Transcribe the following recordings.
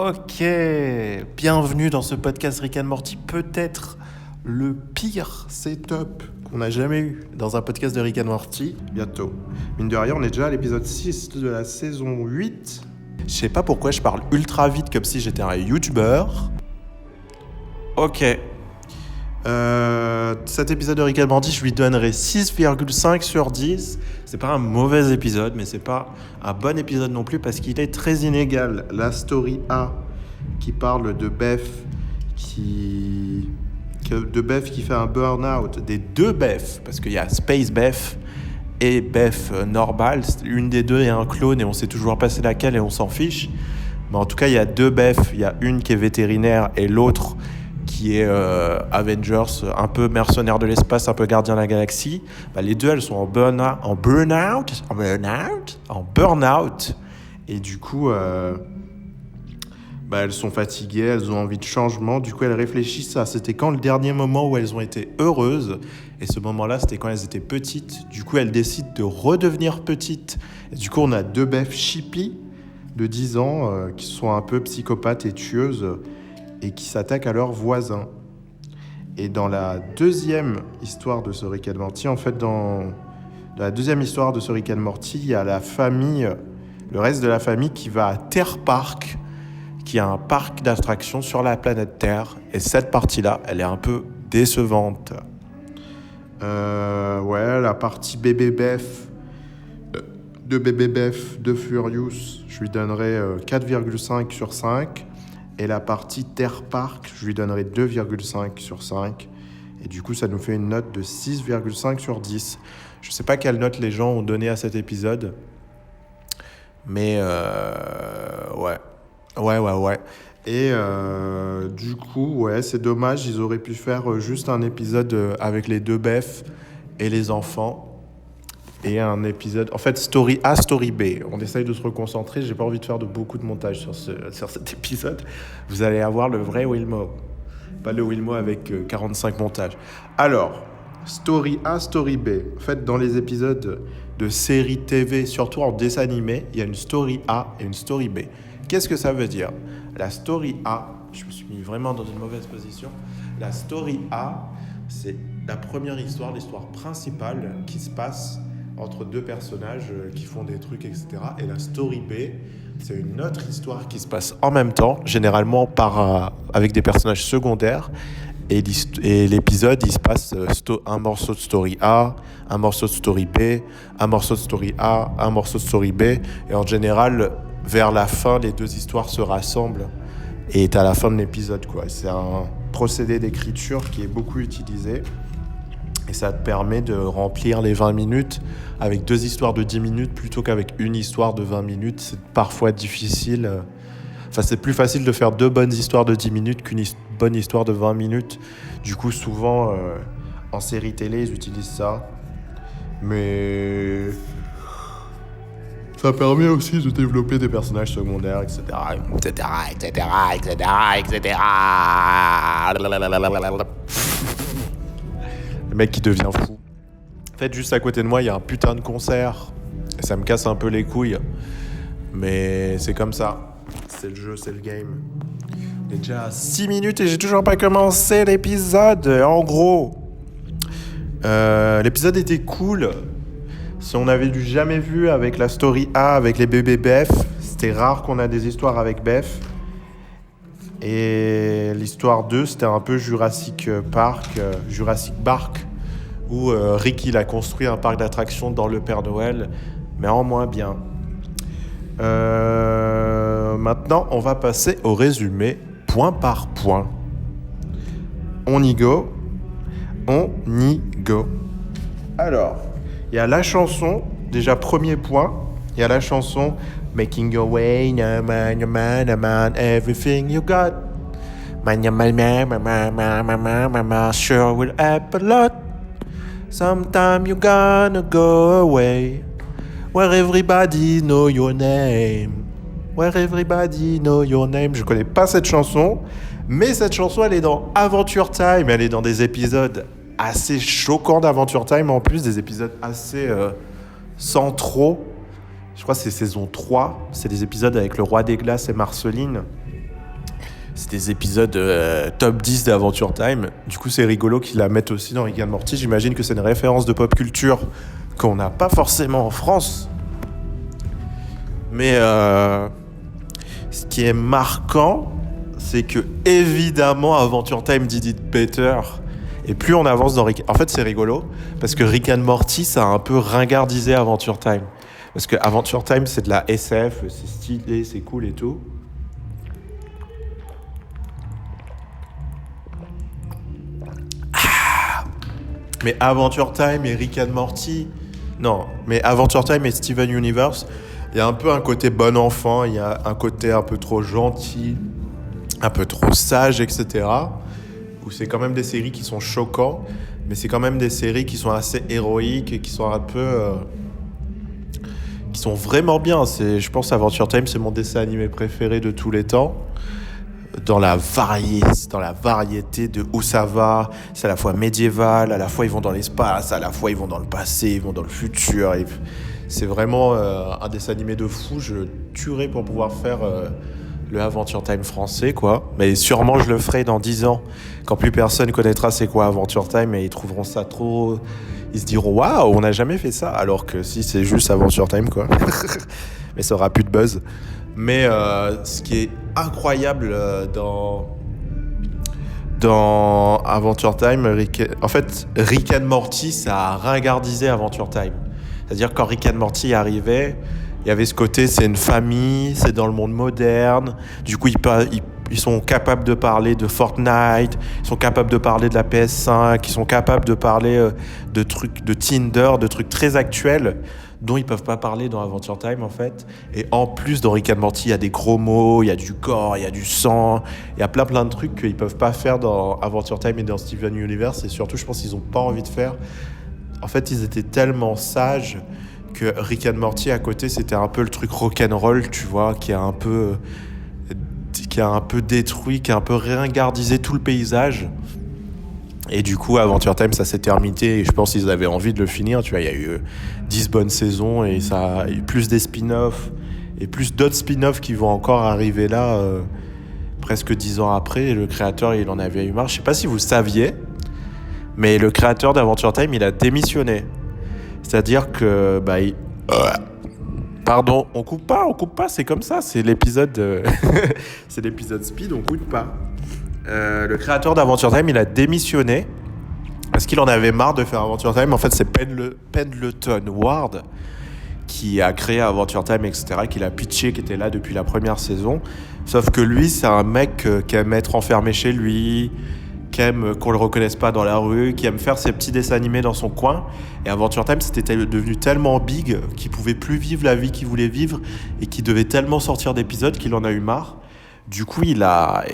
Ok, bienvenue dans ce podcast Rick and Morty, peut-être le pire setup qu'on a jamais eu dans un podcast de Rick and Morty. Bientôt. Mine de rien, on est déjà à l'épisode 6 de la saison 8. Je sais pas pourquoi je parle ultra vite comme si j'étais un YouTuber. Ok. Cet épisode de Rick and Morty, je lui donnerai 6,5 sur 10. C'est pas un mauvais épisode, mais c'est pas un bon épisode non plus parce qu'il est très inégal. La story A qui parle de Beth qui fait un burn-out. Des deux Beth, parce qu'il y a Space Beth et Beth normale. Une des deux est un clone et on sait toujours pas c'est laquelle et on s'en fiche. Mais en tout cas, il y a deux Beth. Il y a une qui est vétérinaire et l'autre qui est Avengers, un peu mercenaire de l'espace, un peu gardien de la galaxie. Les deux, elles sont en burn-out. Et du coup, elles sont fatiguées, elles ont envie de changement. Du coup, elles réfléchissent à c'était quand le dernier moment où elles ont été heureuses. Et ce moment-là, c'était quand elles étaient petites. Du coup, elles décident de redevenir petites. Et du coup, on a deux Beth Chippy de 10 ans qui sont un peu psychopathes et tueuses et qui s'attaquent à leurs voisins. Et dans la deuxième histoire de ce Rick and Morty, dans la deuxième histoire de ce Rick and Morty, il y a la famille, le reste de la famille qui va à Terre Park, qui est un parc d'attractions sur la planète Terre. Et cette partie-là, elle est un peu décevante. La partie Bébé Beth de Furious, je lui donnerais 4,5 sur 5. Et la partie Terre Park, je lui donnerais 2,5 sur 5. Et du coup, ça nous fait une note de 6,5 sur 10. Je sais pas quelle note les gens ont donné à cet épisode. Mais ouais. Et du coup, c'est dommage. Ils auraient pu faire juste un épisode avec les deux Beth et les enfants. Et un épisode, en fait, story A, story B. On essaye de se reconcentrer. J'ai pas envie de faire beaucoup de montage sur cet épisode. Vous allez avoir le vrai Wilmo. Pas le Wilmo avec 45 montages. Alors, story A, story B. En fait, dans les épisodes de séries TV, surtout en dessin animé, il y a une story A et une story B. Qu'est-ce que ça veut dire ? La story A, je me suis mis vraiment dans une mauvaise position. La story A, c'est la première histoire, l'histoire principale qui se passe entre deux personnages qui font des trucs, etc. Et la story B, c'est une autre histoire qui se passe en même temps, généralement avec des personnages secondaires. Et l'épisode, il se passe un morceau de story A, un morceau de story B, un morceau de story A, un morceau de story B. Et en général, vers la fin, les deux histoires se rassemblent et est à la fin de l'épisode, quoi. C'est un procédé d'écriture qui est beaucoup utilisé. Et ça te permet de remplir les 20 minutes avec deux histoires de 10 minutes plutôt qu'avec une histoire de 20 minutes. C'est parfois difficile. C'est plus facile de faire deux bonnes histoires de 10 minutes qu'une bonne histoire de 20 minutes. Du coup, souvent, en série télé, ils utilisent ça. Mais ça permet aussi de développer des personnages secondaires, etc. Le mec qui devient fou. En fait, juste à côté de moi, il y a un putain de concert. Et ça me casse un peu les couilles. Mais c'est comme ça. C'est le jeu, c'est le game. On est déjà à 6 minutes et j'ai toujours pas commencé l'épisode. En gros, l'épisode était cool. Si on avait du jamais vu avec la story A, avec les bébés Beth, c'était rare qu'on a des histoires avec Beth. Et l'histoire 2, c'était un peu Jurassic Park, où Rick, il a construit un parc d'attractions dans le Père Noël, mais en moins bien. Maintenant, on va passer au résumé, point par point. On y go. Alors, il y a la chanson, déjà premier point, il y a la chanson Making your way, no man, no man, no man, everything you got. Man, sure will help a lot. Sometime you gonna go away, where everybody know your name. Where everybody know your name. Je connais pas cette chanson, mais cette chanson, elle est dans Adventure Time. Elle est dans des épisodes assez choquants d'Adventure Time, en plus des épisodes assez centraux. Je crois que c'est saison 3. C'est des épisodes avec le Roi des Glaces et Marceline. c'est des épisodes top 10 d'Adventure Time. Du coup, c'est rigolo qu'ils la mettent aussi dans Rick and Morty. J'imagine que c'est une référence de pop culture qu'on n'a pas forcément en France. Mais ce qui est marquant, c'est que évidemment Adventure Time did it better. Et plus on avance dans Rick... En fait, c'est rigolo, parce que Rick and Morty, ça a un peu ringardisé Adventure Time. Parce que Adventure Time, c'est de la SF, c'est stylé, c'est cool et tout. Mais Adventure Time et Rick and Morty... Non, mais Adventure Time et Steven Universe, il y a un peu un côté bon enfant, il y a un côté un peu trop gentil, un peu trop sage, etc. Où c'est quand même des séries qui sont choquantes, mais c'est quand même des séries qui sont assez héroïques et qui sont un peu... qui sont vraiment bien. Je pense Adventure Time, c'est mon dessin animé préféré de tous les temps. Dans la variété de où ça va, c'est à la fois médiéval, à la fois ils vont dans l'espace, à la fois ils vont dans le passé, ils vont dans le futur. C'est vraiment un dessin animé de fou. Je tuerais pour pouvoir faire le Adventure Time français, quoi. Mais sûrement je le ferai dans 10 ans, quand plus personne connaîtra c'est quoi Adventure Time et ils trouveront ça trop... Ils se diront waouh, on n'a jamais fait ça, alors que si c'est juste Adventure Time, quoi. Mais ça aura plus de buzz. Mais ce qui est incroyable dans Adventure Time, en fait, Rick and Morty, ça a ringardisé Adventure Time. C'est-à-dire quand Rick and Morty arrivait, il y avait ce côté, c'est une famille, c'est dans le monde moderne. Du coup, ils sont capables de parler de Fortnite, ils sont capables de parler de la PS5, ils sont capables de parler de trucs de Tinder, de trucs très actuels dont ils peuvent pas parler dans Adventure Time en fait. Et en plus dans Rick and Morty, il y a des gros mots, il y a du corps, il y a du sang, il y a plein de trucs qu'ils peuvent pas faire dans Adventure Time et dans Steven Universe. Et surtout, je pense qu'ils ont pas envie de faire. En fait, ils étaient tellement sages que Rick and Morty à côté, c'était un peu le truc rock'n'roll, tu vois, qui a un peu détruit, qui a un peu ringardisé tout le paysage. Et du coup, Adventure Time, ça s'est terminé et je pense qu'ils avaient envie de le finir. Tu vois, il y a eu 10 bonnes saisons et ça a eu plus des spin-offs et plus d'autres spin-offs qui vont encore arriver là presque 10 ans après. Et le créateur, il en avait eu marre. Je sais pas si vous saviez, mais le créateur d'Adventure Time, il a démissionné. C'est-à-dire que... Pardon, on coupe pas, c'est comme ça, c'est l'épisode, c'est l'épisode speed, on coupe pas. Le créateur d'Adventure Time, il a démissionné parce qu'il en avait marre de faire Adventure Time. En fait, c'est Pendleton Ward qui a créé Adventure Time, etc., qui l'a pitché, qui était là depuis la première saison. Sauf que lui, c'est un mec qui aime être enfermé chez lui, qui aime qu'on le reconnaisse pas dans la rue, qui aime faire ses petits dessins animés dans son coin. Et Adventure Time, c'était devenu tellement big qu'il pouvait plus vivre la vie qu'il voulait vivre et qu'il devait tellement sortir d'épisodes qu'il en a eu marre. Du coup, il a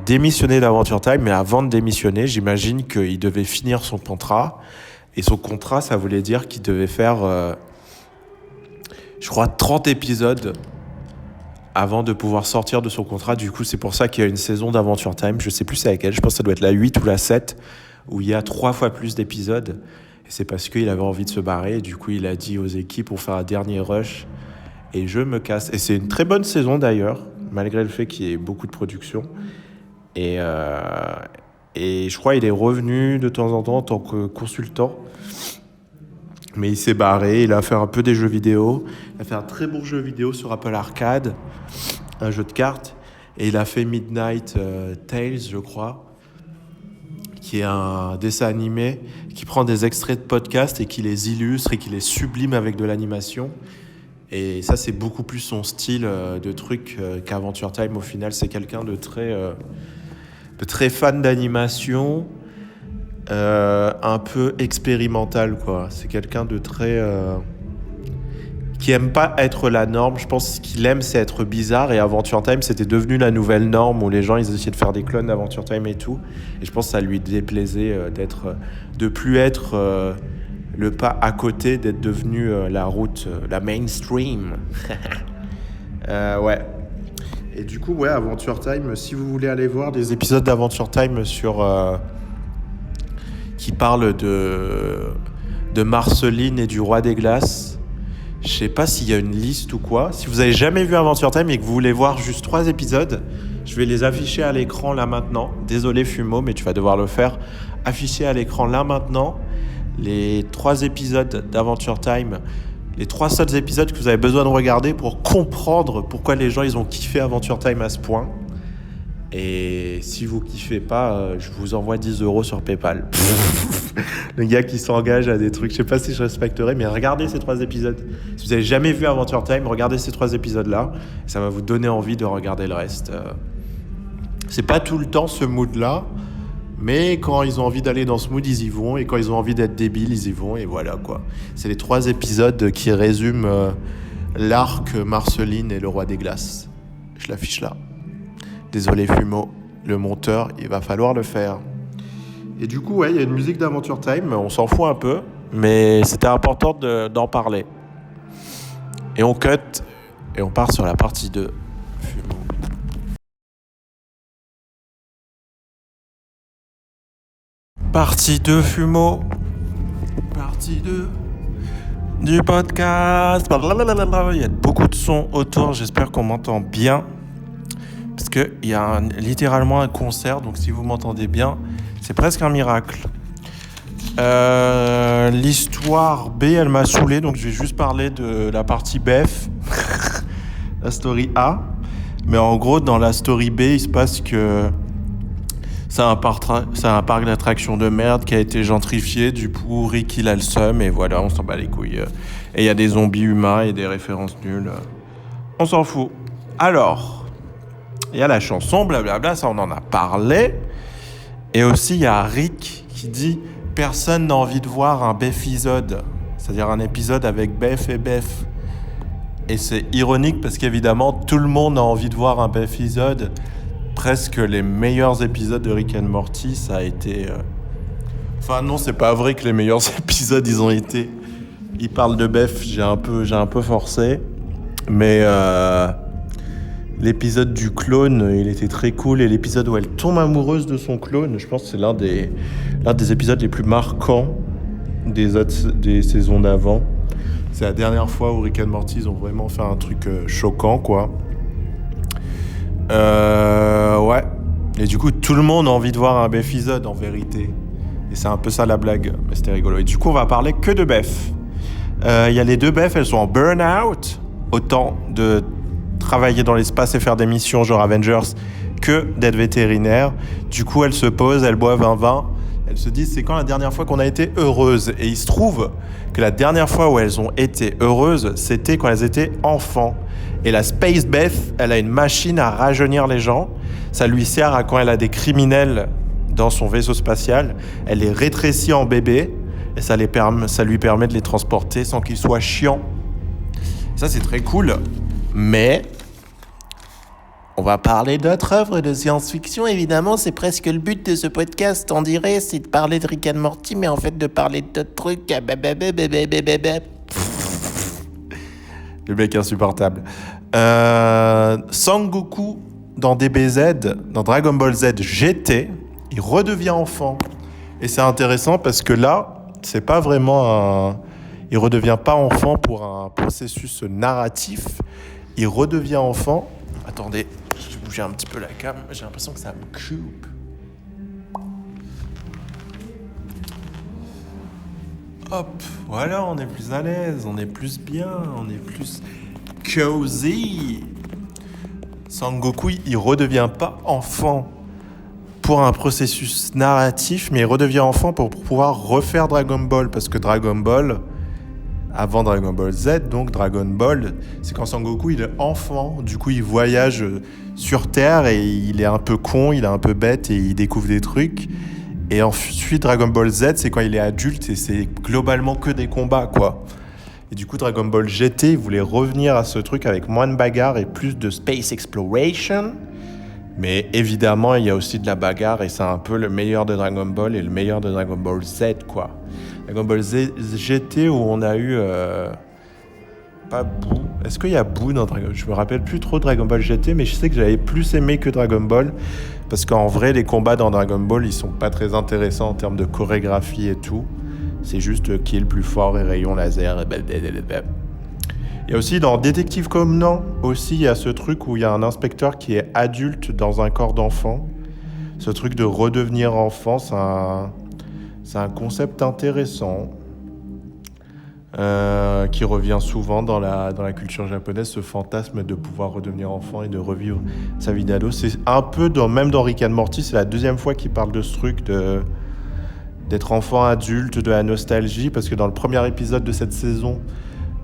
démissionné d'Adventure Time, mais avant de démissionner, j'imagine qu'il devait finir son contrat. Et son contrat, ça voulait dire qu'il devait faire, je crois, 30 épisodes avant de pouvoir sortir de son contrat. Du coup, c'est pour ça qu'il y a une saison d'Adventure Time. Je sais plus c'est laquelle, je pense que ça doit être la 8 ou la 7, où il y a 3 fois plus d'épisodes. Et c'est parce qu'il avait envie de se barrer. Et du coup, il a dit aux équipes pour faire un dernier rush. Et je me casse. Et c'est une très bonne saison d'ailleurs, malgré le fait qu'il y ait beaucoup de production. Et je crois qu'il est revenu de temps en temps en tant que consultant. Mais il s'est barré, il a fait un peu des jeux vidéo. Il a fait un très bon jeu vidéo sur Apple Arcade, un jeu de cartes. Et il a fait Midnight Tales, je crois, qui est un dessin animé qui prend des extraits de podcasts et qui les illustre et qui les sublime avec de l'animation. Et ça, c'est beaucoup plus son style de truc qu'Adventure Time. Au final, c'est quelqu'un de très fan d'animation, un peu expérimental, quoi. C'est quelqu'un de très... qui aime pas être la norme. Je pense que ce qu'il aime, c'est être bizarre. Et Adventure Time, c'était devenu la nouvelle norme où les gens, ils essayaient de faire des clones d'Adventure Time et tout. Et je pense que ça lui déplaisait de plus être... le pas à côté, d'être devenu la route, la mainstream. Ouais. Et du coup, ouais, Adventure Time, si vous voulez aller voir des épisodes d'Adventure Time qui parlent de Marceline et du Roi des Glaces, je sais pas s'il y a une liste ou quoi. Si vous avez jamais vu Adventure Time et que vous voulez voir juste 3 épisodes, Je vais les afficher à l'écran là maintenant. Désolé Fumo, mais tu vas devoir le faire. Afficher à l'écran là maintenant les 3 épisodes d'Adventure Time. Les 3 seuls épisodes que vous avez besoin de regarder pour comprendre pourquoi les gens ils ont kiffé Adventure Time à ce point. Et si vous kiffez pas, je vous envoie 10 € sur PayPal. Le gars qui s'engage à des trucs, je sais pas si je respecterai, mais regardez ces 3 épisodes. Si vous avez jamais vu Adventure Time, regardez ces 3 épisodes-là. Ça va vous donner envie de regarder le reste. C'est pas tout le temps ce mood-là, mais quand ils ont envie d'aller dans ce mood, ils y vont. Et quand ils ont envie d'être débiles, ils y vont. Et voilà quoi. C'est les 3 épisodes qui résument l'arc Marceline et le roi des glaces. Je l'affiche là. Désolé Fumo, le monteur, il va falloir le faire. Et du coup, ouais, il y a une musique d'Adventure Time, on s'en fout un peu, mais c'était important d'en parler. Et on cut, et on part sur la partie 2. Fumo. Partie 2 Fumo. Partie 2 du podcast. Il y a beaucoup de sons autour, j'espère qu'on m'entend bien. Parce qu'il y a littéralement un concert, donc si vous m'entendez bien, c'est presque un miracle. L'histoire B, elle m'a saoulé, donc je vais juste parler de la partie BF, la story A. Mais en gros, dans la story B, il se passe que c'est un parc d'attractions de merde qui a été gentrifié. Du coup, Rick, il a le seum, et voilà, on s'en bat les couilles. Et il y a des zombies humains et des références nulles. On s'en fout. Alors... il y a la chanson, blablabla, ça on en a parlé. Et aussi il y a Rick qui dit « Personne n'a envie de voir un Beth-isode », c'est-à-dire un épisode avec Beth et Beth. Et c'est ironique parce qu'évidemment tout le monde a envie de voir un Beth-isode. Presque les meilleurs épisodes de Rick and Morty, ça a été... Enfin non, c'est pas vrai que les meilleurs épisodes ils ont été... Ils parlent de Beth, j'ai un peu forcé. Mais... l'épisode du clone, il était très cool. Et l'épisode où elle tombe amoureuse de son clone, je pense que c'est l'un des épisodes les plus marquants des saisons d'avant. C'est la dernière fois où Rick and Morty, ils ont vraiment fait un truc choquant, quoi. Ouais. Et du coup, tout le monde a envie de voir un Beth-isode, en vérité. Et c'est un peu ça la blague. Mais c'était rigolo. Et du coup, on va parler que de Beth. Il y a les 2 Beth, elles sont en burn-out. Autant de... travailler dans l'espace et faire des missions genre Avengers que d'être vétérinaire. Du coup, elles se posent, elles boivent un vin. Elles se disent, c'est quand la dernière fois qu'on a été heureuses ? Et il se trouve que la dernière fois où elles ont été heureuses, c'était quand elles étaient enfants. Et la Space Beth, elle a une machine à rajeunir les gens. Ça lui sert à quand elle a des criminels dans son vaisseau spatial. Elle les rétrécit en bébé et ça lui permet de les transporter sans qu'ils soient chiants. Ça, c'est très cool. Mais on va parler d'autres œuvres de science-fiction. Évidemment, c'est presque le but de ce podcast, on dirait, c'est de parler de Rick and Morty, mais en fait de parler d'autres trucs. Le mec insupportable. Sangoku, dans DBZ, dans Dragon Ball Z GT, il redevient enfant. Et c'est intéressant parce que là, c'est pas vraiment un... Il redevient pas enfant pour un processus narratif. Il redevient enfant. Attendez, je vais bouger un petit peu la cam. J'ai l'impression que ça me coupe. Hop, voilà, on est plus à l'aise, on est plus bien, on est plus cozy. Sangoku, il redevient pas enfant pour un processus narratif, mais il redevient enfant pour pouvoir refaire Dragon Ball. Parce que Dragon Ball, avant Dragon Ball Z, donc Dragon Ball, c'est quand Sangoku il est enfant. Du coup, il voyage sur Terre et il est un peu con, il est un peu bête et il découvre des trucs. Et ensuite, Dragon Ball Z, c'est quand il est adulte et c'est globalement que des combats, quoi. Et du coup, Dragon Ball GT, il voulait revenir à ce truc avec moins de bagarre et plus de space exploration. Mais évidemment, il y a aussi de la bagarre et c'est un peu le meilleur de Dragon Ball et le meilleur de Dragon Ball Z, quoi. Dragon Ball Z GT où on a eu... pas Boo. Est-ce qu'il y a Boo dans Dragon Ball ? Je me rappelle plus trop de Dragon Ball GT, mais je sais que j'avais plus aimé que Dragon Ball. Parce qu'en vrai, les combats dans Dragon Ball, ils sont pas très intéressants en termes de chorégraphie et tout. C'est juste qui est le plus fort et rayon laser. Il y a aussi dans Détective Conan, aussi, il y a ce truc où il y a un inspecteur qui est adulte dans un corps d'enfant. Ce truc de redevenir enfant, c'est un concept intéressant qui revient souvent dans la culture japonaise, ce fantasme de pouvoir redevenir enfant et de revivre sa vie d'ado. C'est un peu, même dans Rick and Morty, c'est la deuxième fois qu'il parle de ce truc d'être enfant adulte, de la nostalgie, parce que dans le premier épisode de cette saison,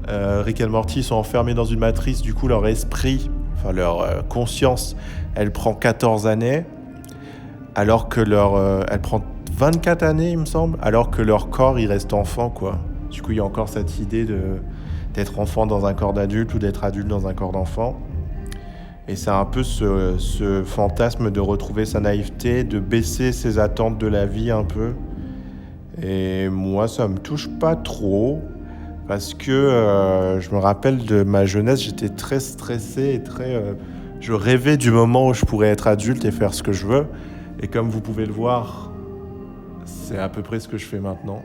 Rick and Morty sont enfermés dans une matrice, du coup leur esprit, enfin leur conscience, elle prend 14 années, alors que elle prend 24 années il me semble, alors que leur corps il reste enfant quoi. Du coup il y a encore cette idée d'être enfant dans un corps d'adulte ou d'être adulte dans un corps d'enfant. Et c'est un peu ce fantasme de retrouver sa naïveté, de baisser ses attentes de la vie un peu. Et moi ça me touche pas trop. Parce que je me rappelle de ma jeunesse, j'étais très stressé et je rêvais du moment où je pourrais être adulte et faire ce que je veux. Et comme vous pouvez le voir, c'est à peu près ce que je fais maintenant.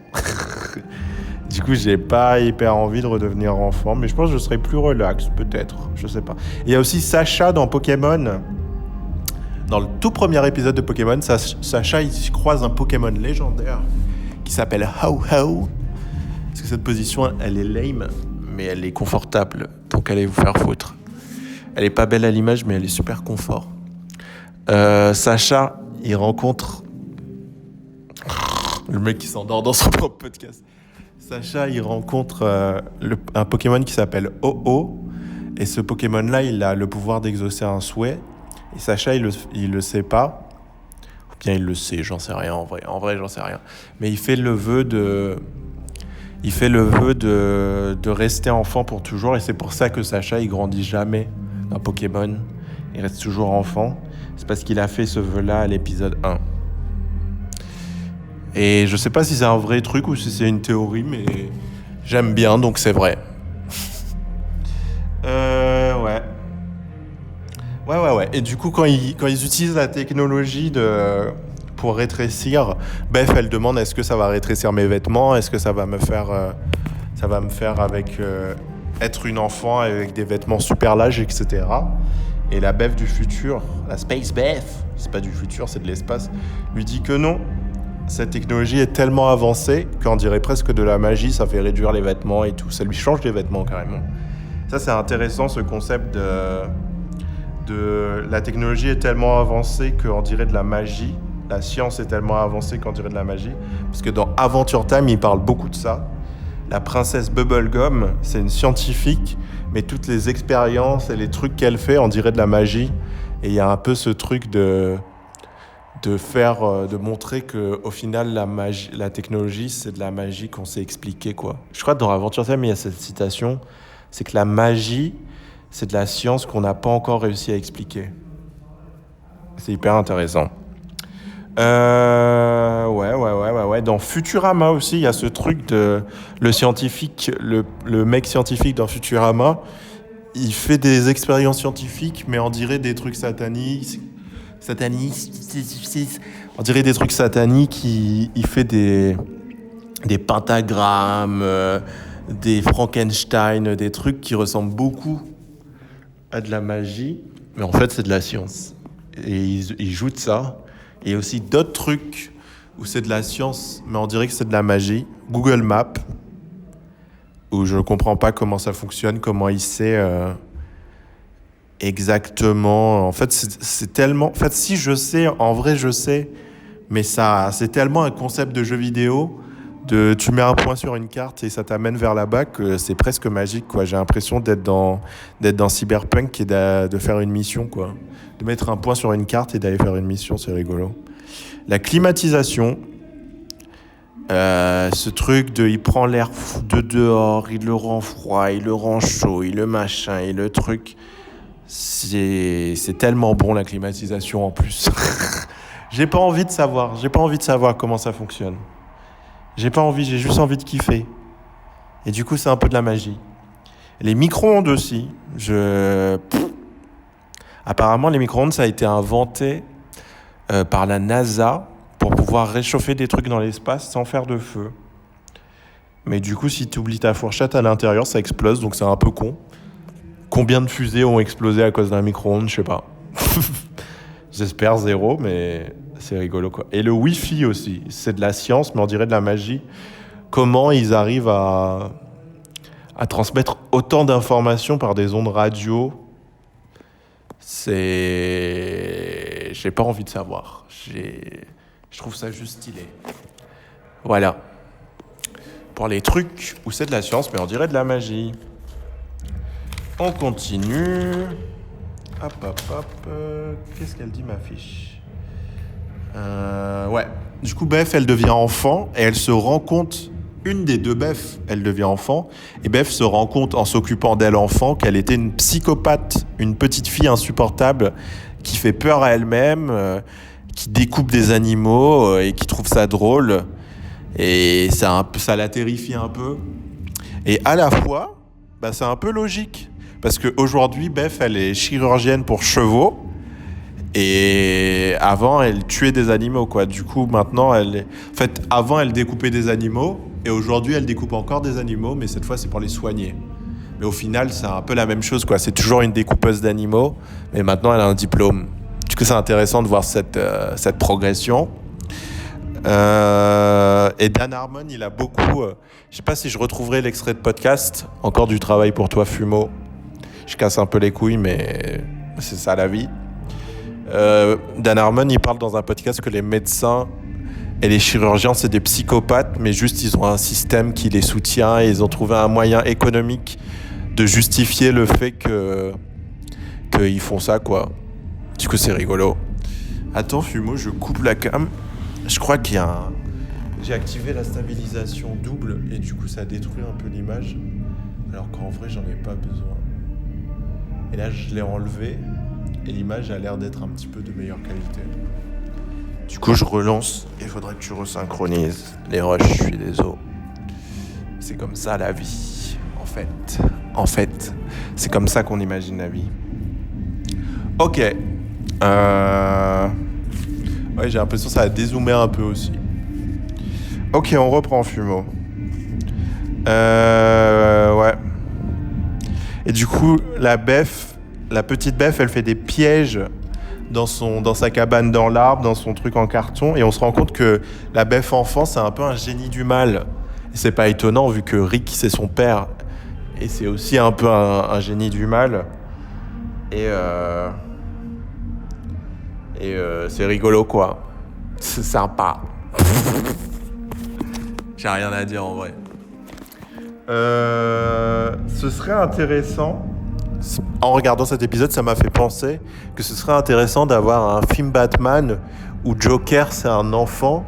Du coup, j'ai pas hyper envie de redevenir enfant, mais je pense que je serai plus relax, peut-être, je sais pas. Il y a aussi Sacha dans Pokémon. Dans le tout premier épisode de Pokémon, Sacha, il croise un Pokémon légendaire qui s'appelle Ho-Ho. Parce que cette position, elle est lame, mais elle est confortable. Donc allez vous faire foutre. Elle est pas belle à l'image, mais elle est super confort. Sacha, il rencontre... Le mec qui s'endort dans son propre podcast. Sacha, il rencontre un Pokémon qui s'appelle Ho-Oh. Et ce Pokémon-là, il a le pouvoir d'exaucer un souhait. Et Sacha, il le sait pas. Ou bien il le sait, j'en sais rien en vrai. En vrai, j'en sais rien. Mais il fait le vœu de rester enfant pour toujours, et c'est pour ça que Sacha, il grandit jamais dans Pokémon. Il reste toujours enfant. C'est parce qu'il a fait ce vœu-là à l'épisode 1. Et je sais pas si c'est un vrai truc ou si c'est une théorie, mais j'aime bien, donc c'est vrai. Ouais. Et du coup, quand ils utilisent la technologie pour rétrécir, Beth, elle demande est-ce que ça va rétrécir mes vêtements, est-ce que ça va me faire avec être une enfant avec des vêtements super larges, etc. Et la Beth du futur, la Space Beth, c'est pas du futur, c'est de l'espace, lui dit que non, cette technologie est tellement avancée qu'on dirait presque de la magie, ça fait réduire les vêtements et tout, ça lui change les vêtements carrément. Ça c'est intéressant, ce concept de la technologie est tellement avancée qu'on dirait de la magie. La science est tellement avancée qu'on dirait de la magie. Parce que dans Adventure Time, il parle beaucoup de ça. La princesse Bubblegum, c'est une scientifique, mais toutes les expériences et les trucs qu'elle fait, on dirait de la magie. Et il y a un peu ce truc de montrer qu'au final, la technologie, c'est de la magie qu'on sait expliquer, quoi. Je crois que dans Adventure Time, il y a cette citation, c'est que la magie, c'est de la science qu'on n'a pas encore réussi à expliquer. C'est hyper intéressant. Ouais. Dans Futurama aussi, il y a ce truc de le scientifique, le mec scientifique dans Futurama, il fait des expériences scientifiques, mais on dirait des trucs sataniques. On dirait des trucs sataniques. Il fait des pentagrammes, des Frankenstein, des trucs qui ressemblent beaucoup à de la magie, mais en fait c'est de la science. Et il joue de ça. Et aussi d'autres trucs où c'est de la science, mais on dirait que c'est de la magie. Google Maps, où je ne comprends pas comment ça fonctionne, comment il sait exactement. En fait, c'est tellement... En fait, si je sais, en vrai, je sais, mais c'est tellement un concept de jeu vidéo, tu mets un point sur une carte et ça t'amène vers là-bas, que c'est presque magique, quoi. J'ai l'impression d'être dans Cyberpunk et de faire une mission, quoi. De mettre un point sur une carte et d'aller faire une mission, c'est rigolo. La climatisation, ce truc il prend l'air de dehors, il le rend froid, il le rend chaud, il le machin, et le truc, c'est tellement bon la climatisation en plus. J'ai pas envie de savoir comment ça fonctionne. J'ai juste envie de kiffer. Et du coup, c'est un peu de la magie. Les micro-ondes aussi. Apparemment, les micro-ondes, ça a été inventé par la NASA pour pouvoir réchauffer des trucs dans l'espace sans faire de feu. Mais du coup, si tu oublies ta fourchette à l'intérieur, ça explose, donc c'est un peu con. Combien de fusées ont explosé à cause d'un micro-ondes, je sais pas. J'espère 0, mais c'est rigolo, quoi. Et le Wi-Fi aussi, c'est de la science, mais on dirait de la magie. Comment ils arrivent à transmettre autant d'informations par des ondes radio, j'ai pas envie de savoir. Je trouve ça juste stylé. Voilà. Pour les trucs où c'est de la science, mais on dirait de la magie. On continue. Hop, hop, hop. Qu'est-ce qu'elle dit, ma fiche ? Ouais. Du coup, Beth, elle devient enfant et elle se rend compte, une des deux Beth, elle devient enfant, et Beth se rend compte en s'occupant d'elle enfant qu'elle était une psychopathe, une petite fille insupportable qui fait peur à elle-même, qui découpe des animaux et qui trouve ça drôle. Et ça la terrifie un peu. Et à la fois, c'est un peu logique. Parce qu'aujourd'hui, Beth, elle est chirurgienne pour chevaux. Et avant, elle tuait des animaux, quoi. Du coup, maintenant, avant, elle découpait des animaux. Et aujourd'hui, elle découpe encore des animaux, mais cette fois, c'est pour les soigner. Mais au final, c'est un peu la même chose, quoi. C'est toujours une découpeuse d'animaux. Mais maintenant, elle a un diplôme. Du coup, c'est intéressant de voir cette progression. Et Dan Harmon, il a beaucoup... je sais pas si je retrouverai l'extrait de podcast. Encore du travail pour toi, Fumeau. Je casse un peu les couilles, mais c'est ça la vie. Dan Harmon, il parle dans un podcast que les médecins et les chirurgiens, c'est des psychopathes, mais juste ils ont un système qui les soutient et ils ont trouvé un moyen économique de justifier le fait qu'ils font ça, quoi. Du coup, c'est rigolo. Attends, Fumeau, je coupe la cam. Je crois qu'il y a J'ai activé la stabilisation double et du coup, ça détruit un peu l'image. Alors qu'en vrai, j'en ai pas besoin. Et là, je l'ai enlevé et l'image a l'air d'être un petit peu de meilleure qualité. Du coup, je relance et il faudrait que tu resynchronises les rushs, je suis désolé. C'est comme ça la vie, en fait. C'est comme ça qu'on imagine la vie. Ok. Ouais, j'ai l'impression que ça a dézoomé un peu aussi. Ok, on reprend Fumeau. Ouais. Et du coup, la petite Beth, elle fait des pièges dans sa cabane dans l'arbre, dans son truc en carton, et on se rend compte que la Beth enfant, c'est un peu un génie du mal. Et c'est pas étonnant vu que Rick, c'est son père, et c'est aussi un peu un génie du mal. Et c'est rigolo, quoi. C'est sympa. J'ai rien à dire en vrai. Ce serait intéressant, en regardant cet épisode, ça m'a fait penser que ce serait intéressant d'avoir un film Batman où Joker c'est un enfant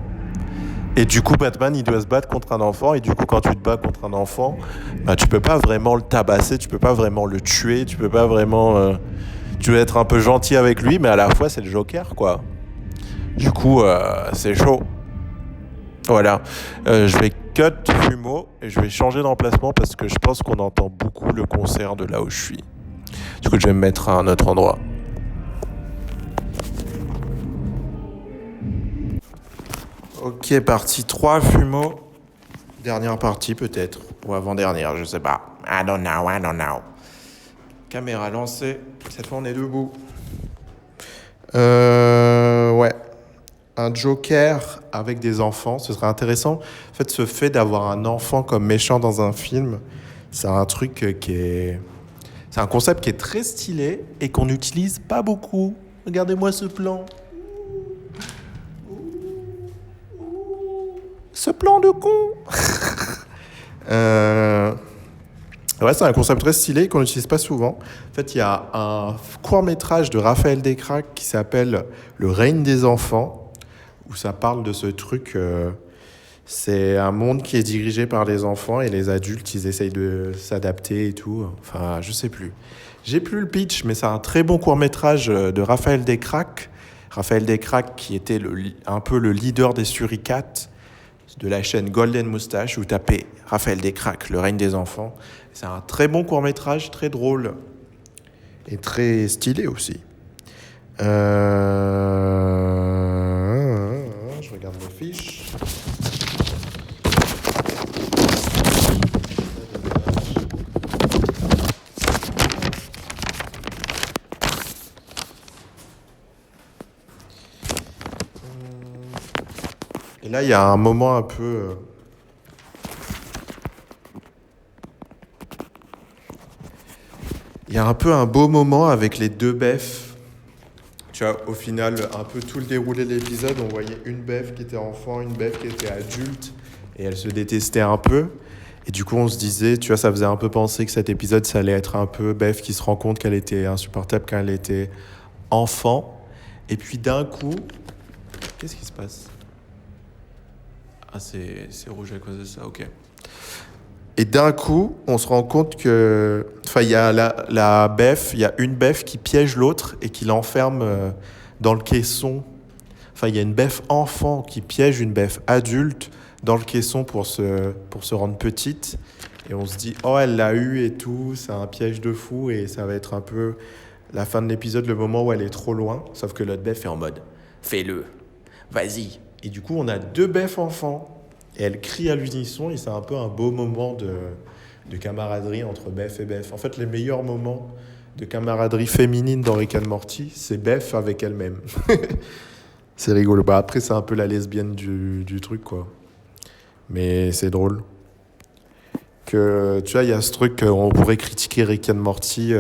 et du coup Batman il doit se battre contre un enfant et du coup quand tu te bats contre un enfant, tu peux pas vraiment le tabasser, tu peux pas vraiment le tuer, tu peux pas vraiment tu veux être un peu gentil avec lui mais à la fois c'est le Joker, quoi. Du coup c'est chaud. Voilà, je vais cut Fumeau et je vais changer d'emplacement parce que je pense qu'on entend beaucoup le concert de là où je suis. Du coup, je vais me mettre à un autre endroit. Ok, partie 3, Fumeau. Dernière partie peut-être, ou avant-dernière, je sais pas. I don't know. Caméra lancée, cette fois on est debout. Ouais. Un Joker avec des enfants, ce serait intéressant. En fait, ce fait d'avoir un enfant comme méchant dans un film, c'est un truc c'est un concept qui est très stylé et qu'on n'utilise pas beaucoup. Regardez-moi ce plan. Ce plan de con. Ouais, c'est un concept très stylé qu'on n'utilise pas souvent. En fait, il y a un court-métrage de Raphaël Descraques qui s'appelle Le règne des enfants, où ça parle de ce truc, c'est un monde qui est dirigé par les enfants et les adultes, ils essayent de s'adapter et tout. Enfin, je sais plus. J'ai plus le pitch, mais c'est un très bon court-métrage de Raphaël Descraques. Raphaël Descraques qui était un peu le leader des suricates de la chaîne Golden Moustache. Vous tapez Raphaël Descraques, Le règne des enfants. C'est un très bon court-métrage, très drôle et très stylé aussi. Je regarde mes fiches. Et là, il y a un moment un peu... Il y a un peu un beau moment avec les deux Beth. Tu vois, au final, un peu tout le déroulé de l'épisode, on voyait une Beth qui était enfant, une Beth qui était adulte, et elles se détestaient un peu. Et du coup, on se disait, tu vois, ça faisait un peu penser que cet épisode, ça allait être un peu Beth qui se rend compte qu'elle était insupportable quand elle était enfant. Et puis d'un coup, qu'est-ce qui se passe? Ah, c'est rouge à cause de ça, ok. Et d'un coup, on se rend compte que... Enfin, il y a la Beth, il y a une Beth qui piège l'autre et qui l'enferme dans le caisson. Enfin, il y a une Beth enfant qui piège une Beth adulte dans le caisson pour se rendre petite. Et on se dit, oh, elle l'a eu et tout, c'est un piège de fou et ça va être un peu la fin de l'épisode, le moment où elle est trop loin. Sauf que l'autre Beth est en mode, fais-le, vas-y. Et du coup, on a deux Beth enfants. Et elles crient à l'unisson et c'est un peu un beau moment de camaraderie entre Beth et Beth. En fait, les meilleurs moments de camaraderie féminine dans Rick and Morty, c'est Beth avec elle-même. C'est rigolo. Bah, après, c'est un peu la lesbienne du truc, quoi. Mais c'est drôle. Que, tu vois, il y a ce truc qu'on pourrait critiquer Rick and Morty,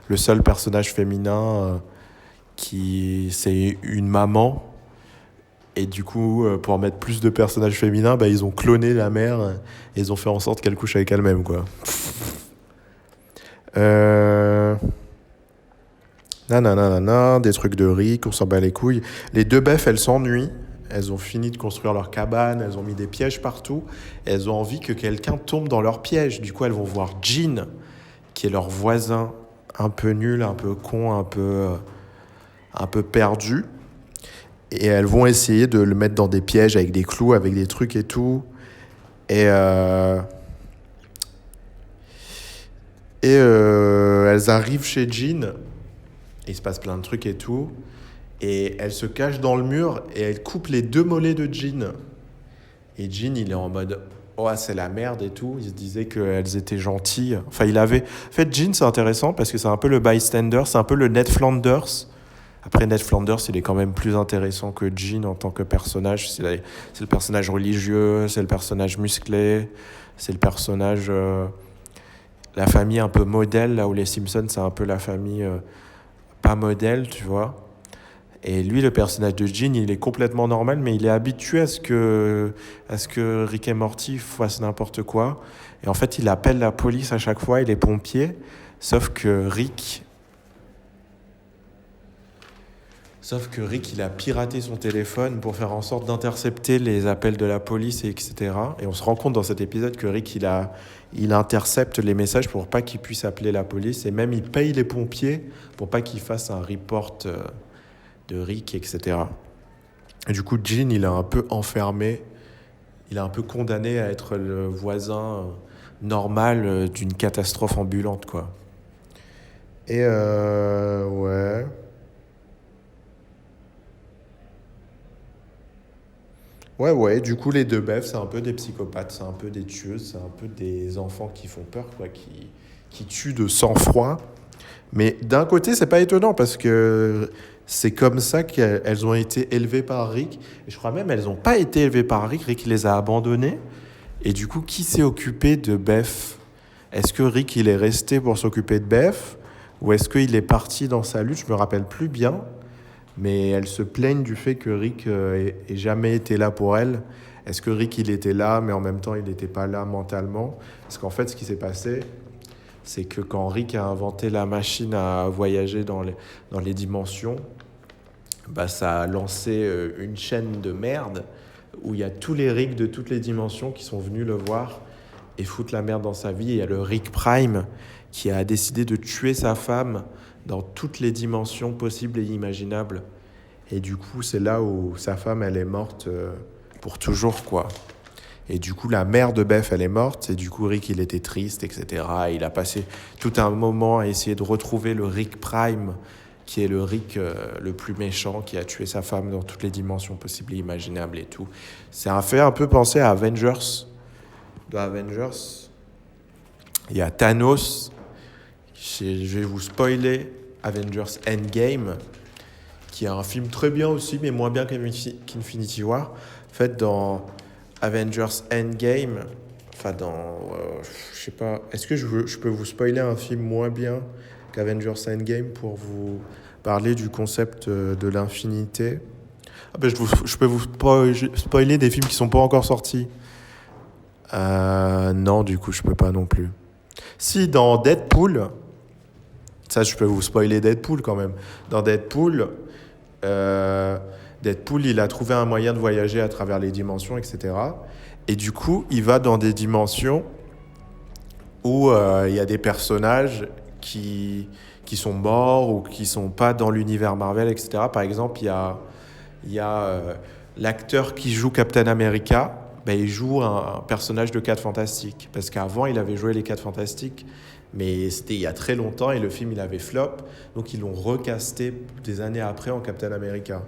le seul personnage féminin c'est une maman. Et du coup, pour mettre plus de personnages féminins, bah, ils ont cloné la mère et ils ont fait en sorte qu'elle couche avec elle-même, quoi. Nanana, des trucs de Rick, on s'en bat les couilles. Les deux Beth, elles s'ennuient. Elles ont fini de construire leur cabane, elles ont mis des pièges partout. Et elles ont envie que quelqu'un tombe dans leur piège. Du coup, elles vont voir Gene, qui est leur voisin, un peu nul, un peu con, un peu perdu. Et elles vont essayer de le mettre dans des pièges avec des clous, avec des trucs et tout. Et elles arrivent chez Gene. Il se passe plein de trucs et tout. Et elles se cachent dans le mur et elles coupent les deux mollets de Gene. Et Gene, il est en mode « Oh, c'est la merde et tout ». Il se disait qu'elles étaient gentilles. Enfin, il avait... En fait, Gene, c'est intéressant parce que c'est un peu le bystander, c'est un peu le Ned Flanders. Après, Ned Flanders, il est quand même plus intéressant que Gene en tant que personnage. C'est le personnage religieux, c'est le personnage musclé, c'est le personnage... la famille un peu modèle, là où les Simpsons, c'est un peu la famille pas modèle, tu vois. Et lui, le personnage de Gene, il est complètement normal, mais il est habitué à ce que Rick et Morty fassent n'importe quoi. Et en fait, il appelle la police à chaque fois et les pompiers. Sauf que Rick, il a piraté son téléphone pour faire en sorte d'intercepter les appels de la police, etc. Et on se rend compte dans cet épisode que Rick, il intercepte les messages pour pas qu'il puisse appeler la police. Et même, il paye les pompiers pour pas qu'ils fassent un report de Rick, etc. Et du coup, Gene, il est un peu enfermé. Il est un peu condamné à être le voisin normal d'une catastrophe ambulante, quoi. Et ouais... Ouais, du coup, les deux Beth, c'est un peu des psychopathes, c'est un peu des tueuses, c'est un peu des enfants qui font peur, quoi, qui tuent de sang-froid. Mais d'un côté, c'est pas étonnant parce que c'est comme ça qu'elles ont été élevées par Rick. Et je crois même elles n'ont pas été élevées par Rick, Rick les a abandonnées. Et du coup, qui s'est occupé de Beth? Est-ce que Rick, il est resté pour s'occuper de Beth? Ou est-ce qu'il est parti dans sa lutte? Je me rappelle plus bien. Mais elles se plaignent du fait que Rick ait jamais été là pour elles. Est-ce que Rick, il était là, mais en même temps, il n'était pas là mentalement? Parce qu'en fait, ce qui s'est passé, c'est que quand Rick a inventé la machine à voyager dans les dimensions, bah, ça a lancé une chaîne de merde où il y a tous les Rick de toutes les dimensions qui sont venus le voir et foutre la merde dans sa vie. Et il y a le Rick Prime qui a décidé de tuer sa femme dans toutes les dimensions possibles et imaginables. Et du coup, c'est là où sa femme, elle est morte pour toujours, quoi. Et du coup, la mère de Beth, elle est morte. Et du coup, Rick, il était triste, etc. Et il a passé tout un moment à essayer de retrouver le Rick Prime, qui est le Rick le plus méchant, qui a tué sa femme dans toutes les dimensions possibles et imaginables et tout. Ça fait un peu penser à Avengers. Dans Avengers, il y a Thanos. Je vais vous spoiler Avengers Endgame, qui est un film très bien aussi, mais moins bien qu'Infinity War. En fait, dans Avengers Endgame, enfin je sais pas, est-ce que je peux vous spoiler un film moins bien qu'Avengers Endgame pour vous parler du concept de l'infinité? Je peux vous spoiler des films qui sont pas encore sortis. Non, du coup, je peux pas non plus. Si, dans Deadpool, ça, je peux vous spoiler Deadpool quand même. Dans Deadpool, il a trouvé un moyen de voyager à travers les dimensions, etc. Et du coup, il va dans des dimensions où il y a des personnages qui sont morts ou qui sont pas dans l'univers Marvel, etc. Par exemple, il y a l'acteur qui joue Captain America. Il joue un personnage de 4 Fantastiques. Parce qu'avant, il avait joué les 4 Fantastiques, mais c'était il y a très longtemps et le film, il avait flop. Donc, ils l'ont recasté des années après en Captain America.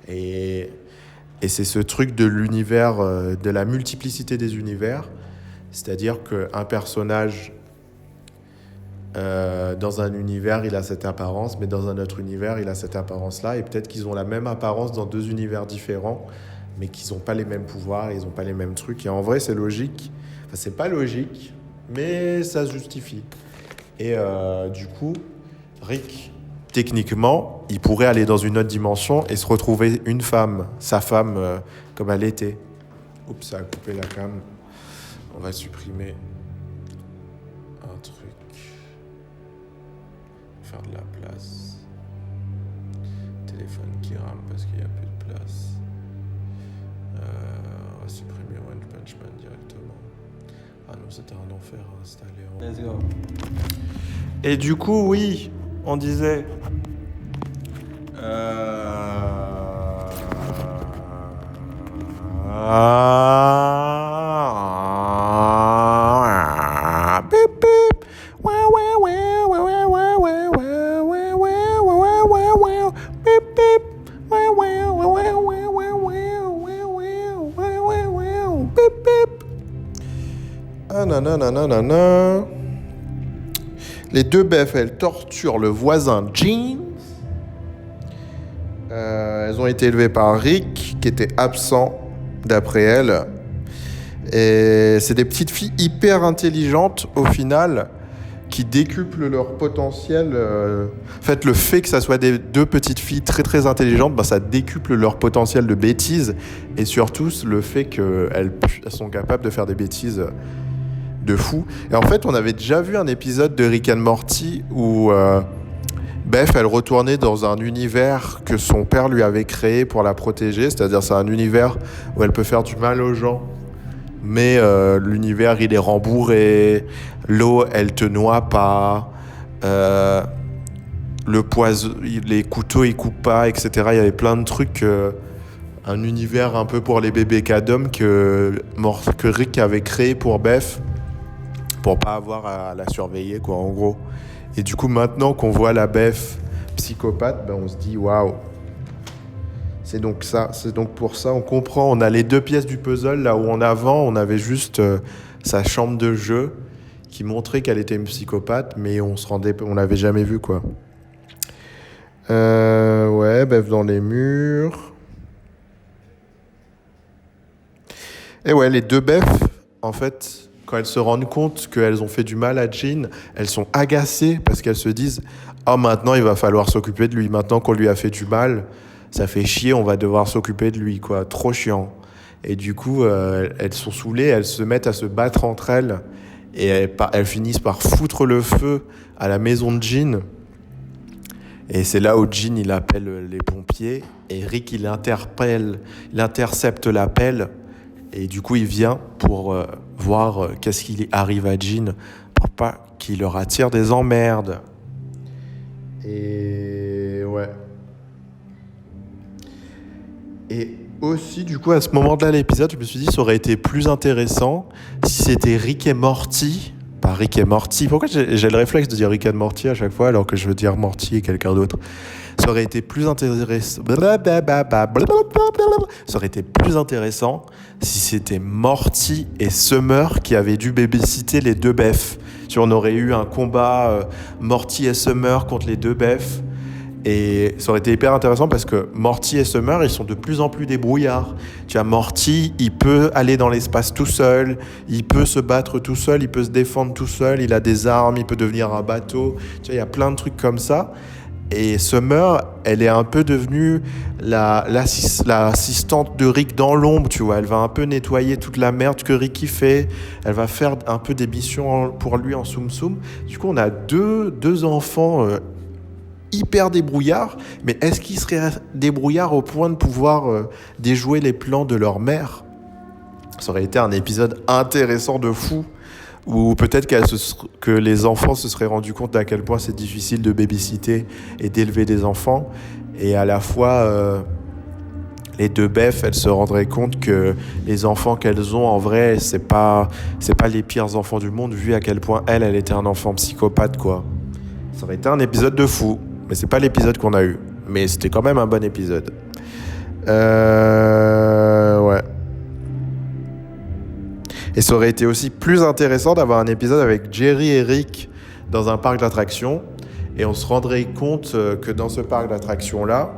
Et c'est ce truc de l'univers, de la multiplicité des univers. C'est-à-dire qu'un personnage, dans un univers, il a cette apparence, mais dans un autre univers, il a cette apparence-là. Et peut-être qu'ils ont la même apparence dans 2 univers différents, mais qu'ils n'ont pas les mêmes pouvoirs, ils n'ont pas les mêmes trucs. Et en vrai, c'est logique. Enfin, c'est pas logique, mais ça se justifie. Et du coup, Rick, techniquement, il pourrait aller dans une autre dimension et se retrouver une femme, sa femme, comme elle était. Oups, ça a coupé la cam. On va supprimer un truc. Faire de la place. Téléphone qui rame parce qu'il n'y a plus de place. On va supprimer One Punch Man directement. Ah non, c'était un enfer à installer. Let's go. Et du coup, oui, on disait... Bip, bip. Bip, bip. Bip, bip. Ah, nanana. Les 2 beffs, elles torturent le voisin Jean. Elles ont été élevées par Rick, qui était absent, d'après elles. Et c'est des petites filles hyper intelligentes, au final, qui décuplent leur potentiel. En fait, le fait que ça soit des 2 petites filles très très intelligentes, ça décuple leur potentiel de bêtises. Et surtout, le fait qu'elles sont capables de faire des bêtises de fou. Et en fait, on avait déjà vu un épisode de Rick and Morty où Beth, elle retournait dans un univers que son père lui avait créé pour la protéger. C'est-à-dire, c'est un univers où elle peut faire du mal aux gens. Mais l'univers, il est rembourré. L'eau, elle te noie pas. Le poison, les couteaux, ils coupent pas, etc. Il y avait plein de trucs. Un univers un peu pour les bébés cadom que Rick avait créé pour Beth, pour pas avoir à la surveiller, quoi, en gros. Et du coup, maintenant qu'on voit la Beth psychopathe, on se dit waouh. C'est donc pour ça, on comprend. On a les 2 pièces du puzzle, là où avant, on avait juste sa chambre de jeu qui montrait qu'elle était une psychopathe, mais on l'avait jamais vu, quoi. Ouais, Beth dans les murs. Et ouais, les 2 Beth, en fait, quand elles se rendent compte qu'elles ont fait du mal à Jean, elles sont agacées parce qu'elles se disent « Ah, maintenant, il va falloir s'occuper de lui. Maintenant qu'on lui a fait du mal, ça fait chier, on va devoir s'occuper de lui, quoi. Trop chiant. » Et du coup, elles sont saoulées, elles se mettent à se battre entre elles et elles finissent par foutre le feu à la maison de Jean. Et c'est là où Jean, il appelle les pompiers et Rick, il intercepte l'appel. Et du coup, il vient pour voir qu'est-ce qui arrive à Jean pour pas qu'il leur attire des emmerdes. Et ouais. Et aussi, du coup, à ce moment-là de l'épisode, je me suis dit ça aurait été plus intéressant si c'était Rick et Morty. Pas Rick et Morty. Pourquoi j'ai le réflexe de dire Rick et Morty à chaque fois alors que je veux dire Morty et quelqu'un d'autre? Ça aurait été plus intéressant. Ça aurait été plus intéressant si c'était Morty et Summer qui avaient dû babysitter les 2 Beth. Si on aurait eu un combat Morty et Summer contre les 2 Beth Et ça aurait été hyper intéressant parce que Morty et Summer, ils sont de plus en plus débrouillards. Tu vois, Morty, il peut aller dans l'espace tout seul, il peut se battre tout seul, il peut se défendre tout seul, il a des armes, il peut devenir un bateau. Tu vois, il y a plein de trucs comme ça. Et Summer, elle est un peu devenue l'assistante de Rick dans l'ombre, tu vois. Elle va un peu nettoyer toute la merde que Rick y fait. Elle va faire un peu des missions pour lui en soum-soum. Du coup, on a deux enfants hyper débrouillards. Mais est-ce qu'ils seraient débrouillards au point de pouvoir déjouer les plans de leur mère ? Ça aurait été un épisode intéressant de fou. Ou peut-être que les enfants se seraient rendus compte à quel point c'est difficile de babysitter et d'élever des enfants. Et à la fois, les deux Beth, elles se rendraient compte que les enfants qu'elles ont, en vrai, c'est pas les pires enfants du monde, vu à quel point elle était un enfant psychopathe, quoi. Ça aurait été un épisode de fou. Mais c'est pas l'épisode qu'on a eu. Mais c'était quand même un bon épisode. Ouais. Et ça aurait été aussi plus intéressant d'avoir un épisode avec Jerry et Rick dans un parc d'attractions. Et on se rendrait compte que dans ce parc d'attractions-là,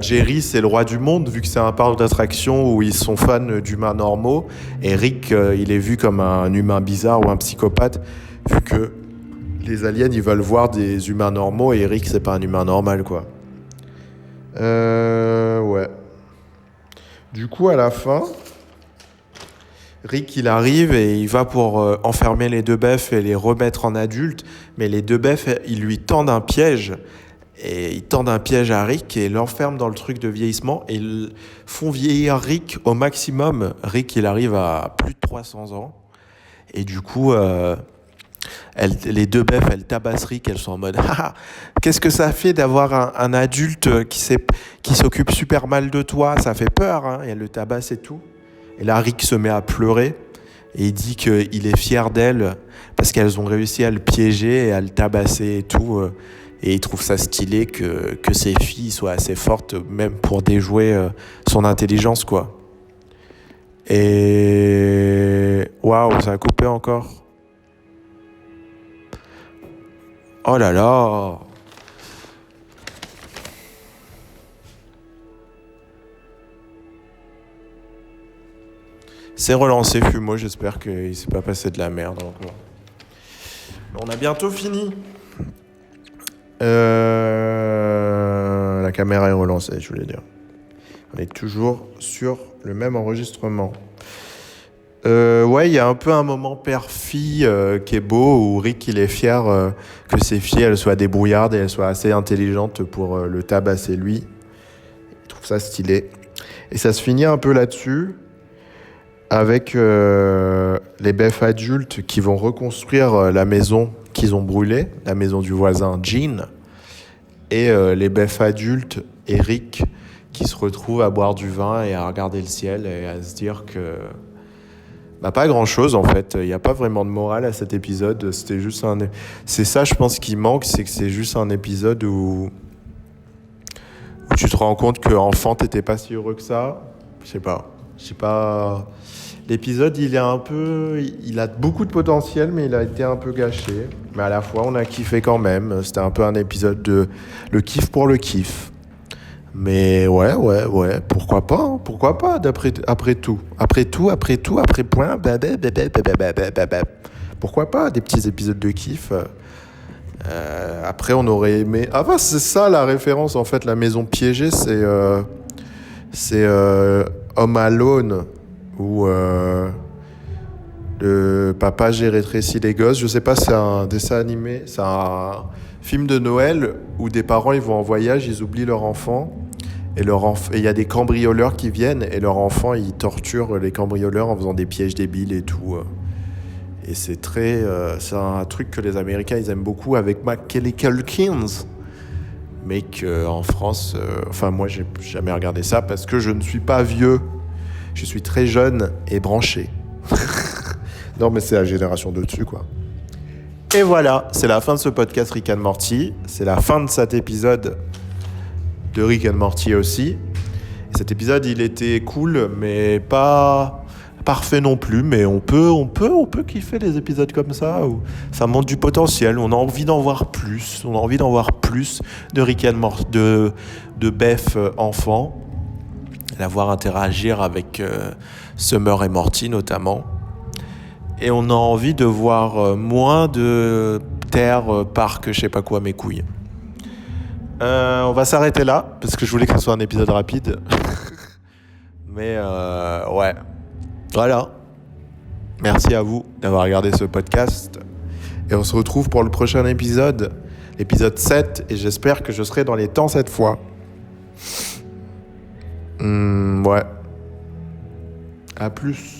Jerry, c'est le roi du monde, vu que c'est un parc d'attractions où ils sont fans d'humains normaux. Et Rick, il est vu comme un humain bizarre ou un psychopathe, vu que les aliens, ils veulent voir des humains normaux. Et Rick, c'est pas un humain normal, quoi. Ouais. Du coup, à la fin... Rick, il arrive et il va pour enfermer les deux Beth et les remettre en adultes. Mais les deux Beth, ils lui tendent un piège. Et ils tendent un piège à Rick et l'enferment dans le truc de vieillissement. Et ils font vieillir Rick au maximum. Rick, il arrive à plus de 300 ans. Et du coup, les deux Beth, elles tabassent Rick. Elles sont en mode « Qu'est-ce que ça fait d'avoir un adulte qui s'occupe super mal de toi ? Ça fait peur, hein ?» Et elles le tabassent et tout. Et là, Rick se met à pleurer et il dit qu'il est fier d'elle parce qu'elles ont réussi à le piéger et à le tabasser et tout. Et il trouve ça stylé que ses filles soient assez fortes, même pour déjouer son intelligence, quoi. Et... Waouh, ça a coupé encore. Oh là là! C'est relancé Fumo, j'espère qu'il s'est pas passé de la merde encore. On a bientôt fini. La caméra est relancée, je voulais dire. On est toujours sur le même enregistrement. Ouais, il y a un peu un moment père-fille qui est beau, où Rick il est fier que ses filles elles soient débrouillardes et elles soient assez intelligentes pour le tabasser lui. Il trouve ça stylé. Et ça se finit un peu là-dessus, avec les Beth adultes qui vont reconstruire la maison qu'ils ont brûlée, la maison du voisin Gene, et les Beth adultes et Rick qui se retrouvent à boire du vin et à regarder le ciel et à se dire que pas grand-chose en fait. Il n'y a pas vraiment de morale à cet épisode. C'était juste c'est ça, je pense, qui manque, c'est que c'est juste un épisode où tu te rends compte qu'enfant, t'étais pas si heureux que ça. Je sais pas. L'épisode, il a beaucoup de potentiel, mais il a été un peu gâché. Mais à la fois, on a kiffé quand même. C'était un peu un épisode de le kiff pour le kiff. Mais ouais, pourquoi pas, après tout, après point, pourquoi pas, des petits épisodes de kiff. Après, on aurait aimé... c'est ça la référence, en fait, la maison piégée, c'est Home Alone, où le papa j'ai rétréci les gosses. Je sais pas, c'est un dessin animé, c'est un film de Noël où des parents ils vont en voyage, ils oublient leur enfant et il y a des cambrioleurs qui viennent et leur enfant ils torturent les cambrioleurs en faisant des pièges débiles et tout. Et c'est c'est un truc que les Américains ils aiment beaucoup avec Macaulay Culkin, mais qu'en France, moi j'ai jamais regardé ça parce que je ne suis pas vieux. Je suis très jeune et branché. Non, mais c'est la génération de dessus, quoi. Et voilà, c'est la fin de ce podcast Rick and Morty. C'est la fin de cet épisode de Rick and Morty aussi. Et cet épisode, il était cool, mais pas parfait non plus, mais on peut kiffer les épisodes comme ça, où ça montre du potentiel, on a envie d'en voir plus, de Rick and Morty, de Beth enfant, la voir interagir avec Summer et Morty notamment. Et on a envie de voir moins de terre, parc, je sais pas quoi, mes couilles. On va s'arrêter là, parce que je voulais que ce soit un épisode rapide. Mais ouais, voilà. Merci à vous d'avoir regardé ce podcast. Et on se retrouve pour le prochain épisode, l'épisode 7. Et j'espère que je serai dans les temps cette fois. Ouais. À plus.